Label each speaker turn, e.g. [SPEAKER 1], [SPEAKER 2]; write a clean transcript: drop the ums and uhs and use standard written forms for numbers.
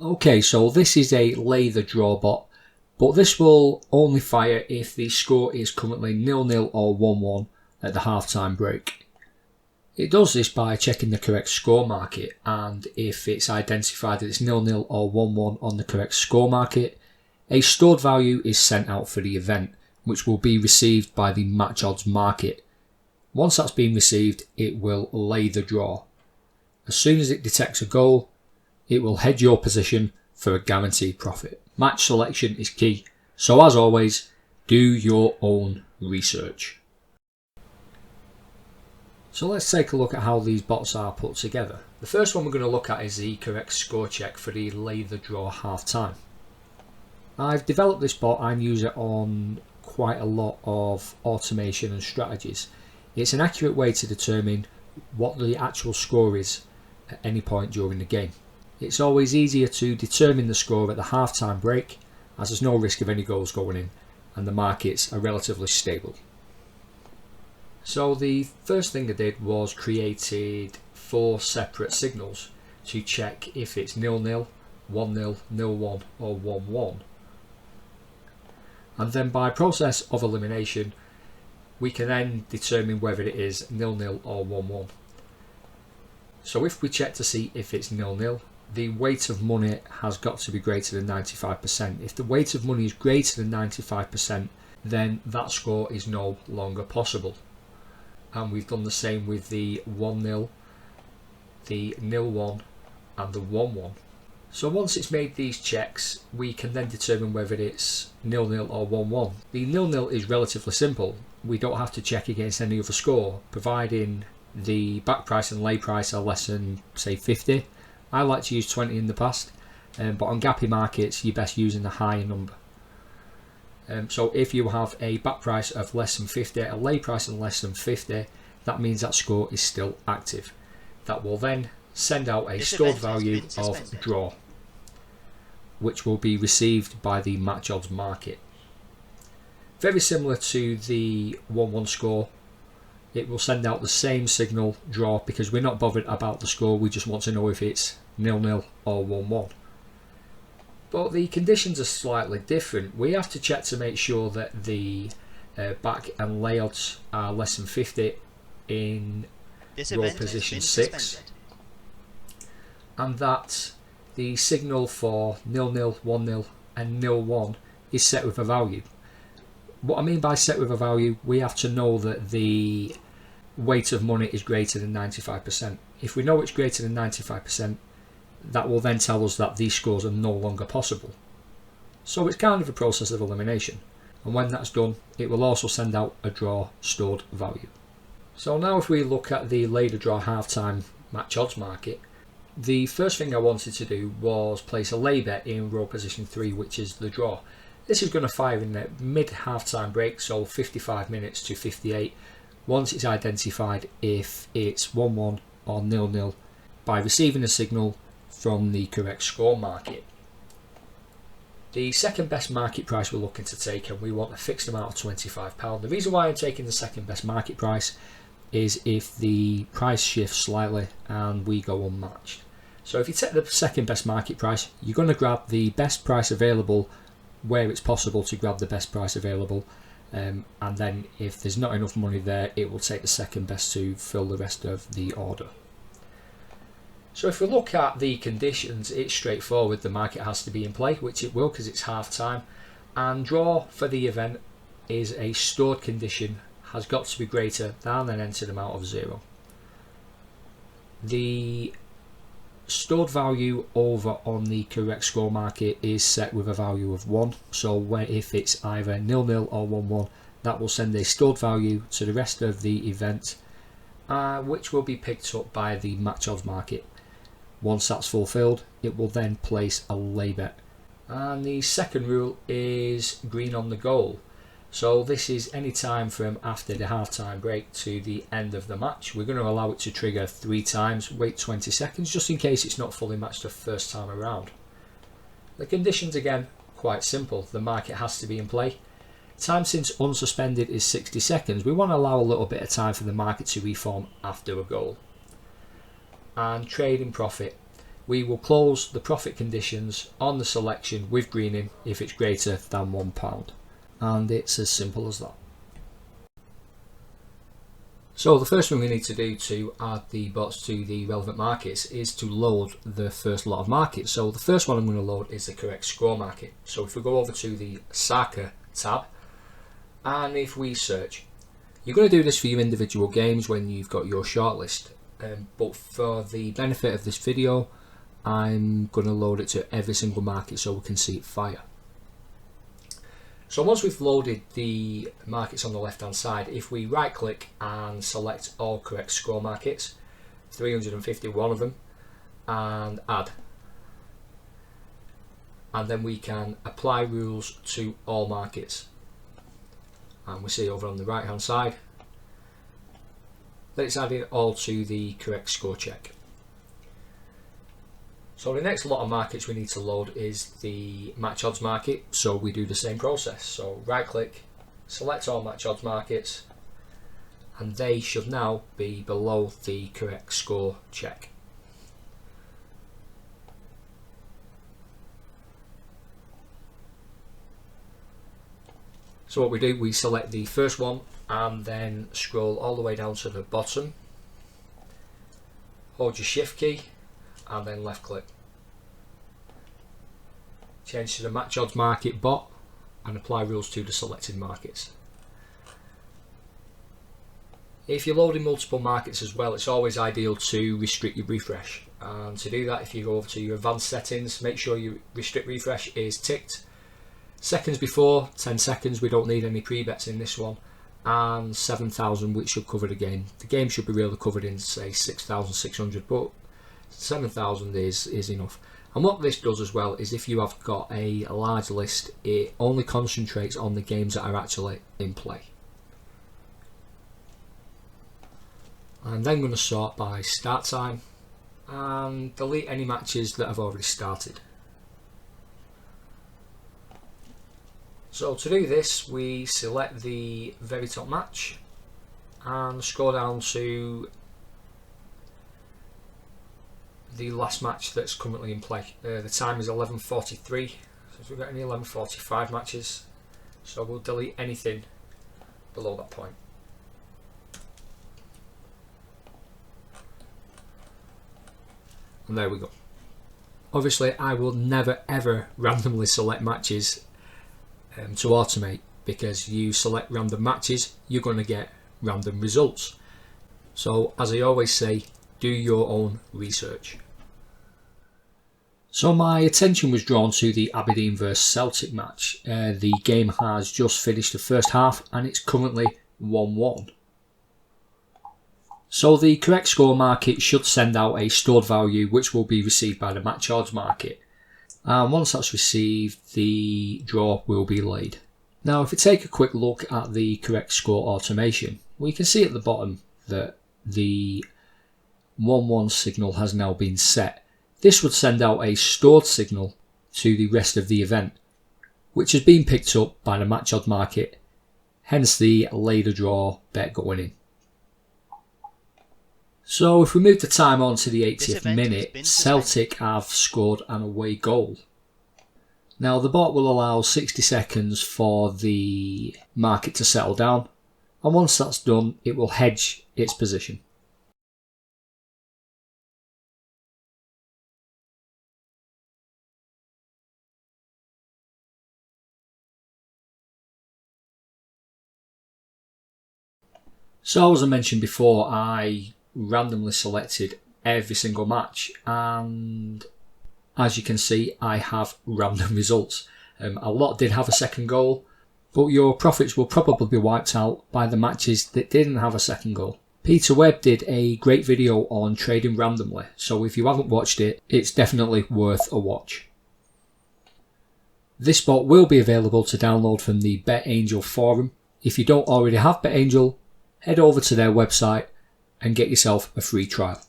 [SPEAKER 1] Okay, so this is a lay the draw bot, but this will only fire if the score is currently 0-0 or 1-1 at the halftime break. It does this by checking the correct score market, and if it's identified that it's 0-0 or 1-1 on the correct score market, a stored value is sent out for the event, which will be received by the match odds market. Once that's been received, it will lay the draw. As soon as it detects a goal, it will hedge your position for a guaranteed profit. Match selection is key, so as always, do your own research. So let's take a look at how these bots are put together. The first one we're going to look at is the correct score check for the lay the draw half time. I've developed this bot and use it on quite a lot of automation and strategies. It's an accurate way to determine what the actual score is at any point during the game. It's always easier to determine the score at the half-time break, as there's no risk of any goals going in and the markets are relatively stable. So the first thing I did was created 4 separate signals to check if it's 0-0, 1-0, 0-1 or 1-1. And then by process of elimination, we can then determine whether it is 0-0 or 1-1. So if we check to see if it's 0-0, the weight of money has got to be greater than 95%. If the weight of money is greater than 95%, then that score is no longer possible. And we've done the same with the 1-0, the 0-1 and the 1-1. So once it's made these checks, we can then determine whether it's 0-0 or 1-1. The 0-0 is relatively simple. We don't have to check against any other score, providing the back price and lay price are less than, say, 50. I like to use 20 in the past, but on gappy markets you're best using a higher number. So if you have a back price of less than 50, a lay price of less than 50, that means that score is still active. That will then send out a stored value of draw, which will be received by the match odds market. Very similar to the 1-1 score, it will send out the same signal draw because we're not bothered about the score, we just want to know if it's 0-0 or 1-1. But the conditions are slightly different. We have to check to make sure that the back and lay odds are less than 50 in row position 6, and that the signal for 0-0, 1-0 and 0-1 is set with a value. What I mean by set with a value, we have to know that the weight of money is greater than 95%. If we know it's greater than 95%, that will then tell us that these scores are no longer possible. So it's kind of a process of elimination, and when that's done, it will also send out a draw stored value. So now if we look at the lay the draw halftime match odds market, the first thing I wanted to do was place a lay bet in row position 3, which is the draw. This is going to fire in the mid halftime break, so 55 minutes to 58, once it's identified if it's 1-1 or 0-0 by receiving a signal from the correct score market. The second best market price we're looking to take, and we want a fixed amount of £25. The reason why I'm taking the second best market price is if the price shifts slightly and we go unmatched. So if you take the second best market price, you're going to grab the best price available where it's possible to grab the best price available, and then if there's not enough money there, it will take the second best to fill the rest of the order. So if we look at the conditions, it's straightforward. The market has to be in play, which it will because it's half time, and draw for the event is a stored condition, has got to be greater than an entered amount of 0. The stored value over on the correct score market is set with a value of 1, so where if it's either 0-0 or 1-1, that will send a stored value to the rest of the event, which will be picked up by the match odds market. Once that's fulfilled, it will then place a lay bet. And the second rule is green on the goal. So this is any time from after the half-time break to the end of the match. We're going to allow it to trigger 3 times, wait 20 seconds, just in case it's not fully matched the first time around. The conditions, again, quite simple. The market has to be in play. Time since unsuspended is 60 seconds. We want to allow a little bit of time for the market to reform after a goal. And trading profit. we will close the profit conditions on the selection with greening if it's greater than £1. And it's as simple as that. So the first thing we need to do to add the bots to the relevant markets is to load the first lot of markets. So the first one I'm going to load is the correct score market. So if we go over to the Soccer tab and if we search, you're going to do this for your individual games when you've got your shortlist. But for the benefit of this video, I'm going to load it to every single market so we can see it fire. So once we've loaded the markets on the left hand side, if we right click and select all correct score markets, 351 of them, and add, and then we can apply rules to all markets, and we see over on the right hand side that it's added all to the correct score check. So the next lot of markets we need to load is the match odds market, so we do the same process. So right click, select all match odds markets, and they should now be below the correct score check. So what we do, we select the first one and then scroll all the way down to the bottom, hold your shift key and then left click. Change to the match odds market bot and apply rules to the selected markets. If you're loading multiple markets as well, it's always ideal to restrict your refresh. And to do that, if you go over to your advanced settings, make sure your restrict refresh is ticked. Seconds before, 10 seconds, we don't need any pre-bets in this one. And 7,000, which should cover the game. The game should be really covered in, say, 6,600, but 7,000 is enough. And what this does as well is if you have got a large list, it only concentrates on the games that are actually in play. I'm then going to sort by start time and delete any matches that have already started. So to do this, we select the very top match and scroll down to the last match that's currently in play. The time is 11:43, so we've got any 11:45 matches, so we'll delete anything below that point. And there we go. Obviously I will never ever randomly select matches to automate, because you select random matches, you're going to get random results. So as I always say, do your own research. So my attention was drawn to the Aberdeen vs Celtic match. The game has just finished the first half and it's currently 1-1. So the correct score market should send out a stored value which will be received by the match odds market. And once that's received, the draw will be laid. Now if we take a quick look at the correct score automation, we can see at the bottom that the 1-1 signal has now been set. This would send out a stored signal to the rest of the event, which has been picked up by the match odds market, hence the later draw bet going in. So if we move the time on to the 80th minute, Celtic have scored an away goal. Now the bot will allow 60 seconds for the market to settle down, and once that's done it will hedge its position. So as I mentioned before, I randomly selected every single match, and as you can see I have random results. A lot did have a second goal, but your profits will probably be wiped out by the matches that didn't have a second goal. Peter Webb did a great video on trading randomly, so if you haven't watched it, it's definitely worth a watch. This bot will be available to download from the BetAngel forum. If you don't already have BetAngel, head over to their website and get yourself a free trial.